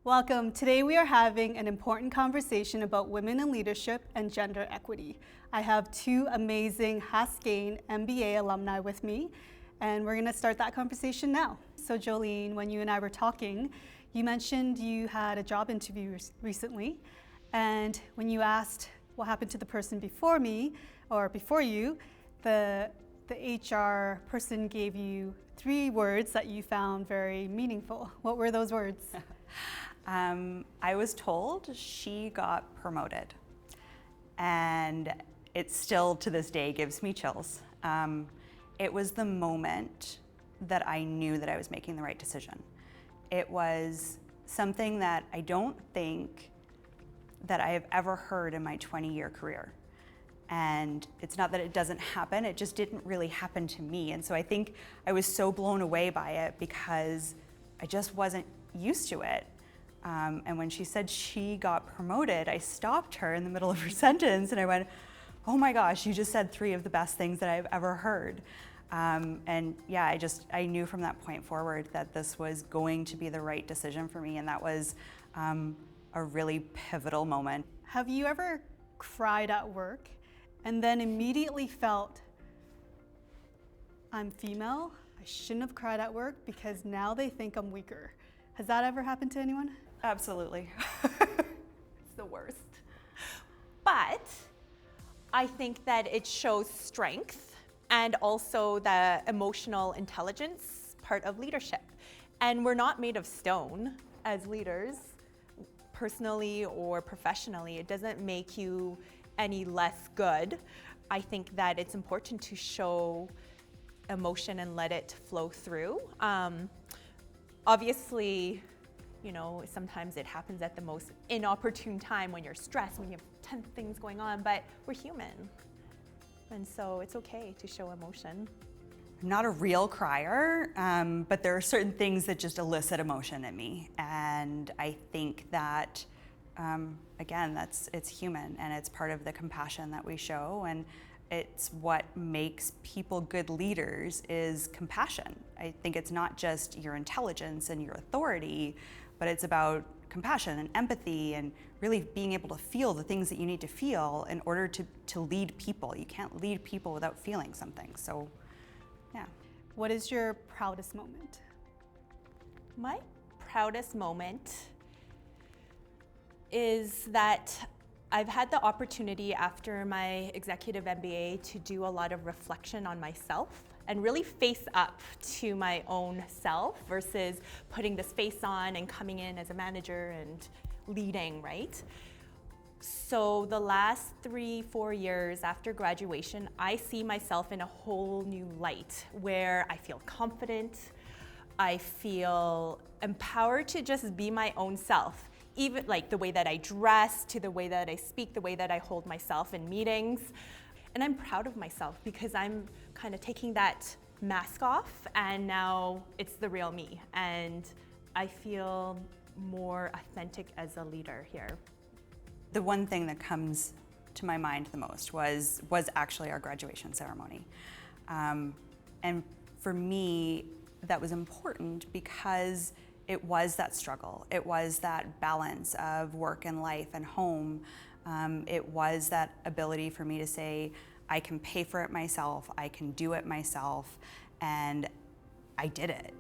Welcome. Today we are having an important conversation about women in leadership and gender equity. I have two amazing Haskayne MBA alumni with me, and we're going to start that conversation now. So Jolene, when you and I were talking, you mentioned you had a job interview recently, and when you asked what happened to the person before me, or before you, the HR person gave you 3 words that you found very meaningful. What were those words? I was told she got promoted, and it still to this day gives me chills. It was the moment that I knew that I was making the right decision. It was something that I don't think that I have ever heard in my 20-year career. And it's not that it doesn't happen, it just didn't really happen to me. And so I think I was so blown away by it because I just wasn't used to it. And when she said she got promoted, I stopped her in the middle of her sentence and I went, oh my gosh, you just said 3 of the best things that I've ever heard. And yeah, I knew from that point forward that this was going to be the right decision for me, and that was a really pivotal moment. Have you ever cried at work and then immediately felt, I'm female, I shouldn't have cried at work because now they think I'm weaker? Has that ever happened to anyone? Absolutely. It's the worst. But I think that it shows strength and also the emotional intelligence part of leadership. And we're not made of stone as leaders, personally or professionally. It doesn't make you any less good. I think that it's important to show emotion and let it flow through. Obviously, you know, sometimes it happens at the most inopportune time when you're stressed, when you have 10 things going on, but we're human. And so it's okay to show emotion. I'm not a real crier, but there are certain things that just elicit emotion in me. And I think that, again, it's human, and it's part of the compassion that we show. And it's what makes people good leaders is compassion. I think it's not just your intelligence and your authority, but it's about compassion and empathy and really being able to feel the things that you need to feel in order to lead people. You can't lead people without feeling something, so yeah. What is your proudest moment? My proudest moment is that I've had the opportunity after my executive MBA to do a lot of reflection on myself and really face up to my own self versus putting this face on and coming in as a manager and leading, right? So the last 3-4 years after graduation, I see myself in a whole new light where I feel confident, I feel empowered to just be my own self. Even like the way that I dress, to the way that I speak, the way that I hold myself in meetings. And I'm proud of myself because I'm kind of taking that mask off and now it's the real me. And I feel more authentic as a leader here. The one thing that comes to my mind the most was actually our graduation ceremony. And for me, that was important because it was that struggle. It was that balance of work and life and home. It was that ability for me to say, I can pay for it myself, I can do it myself, and I did it.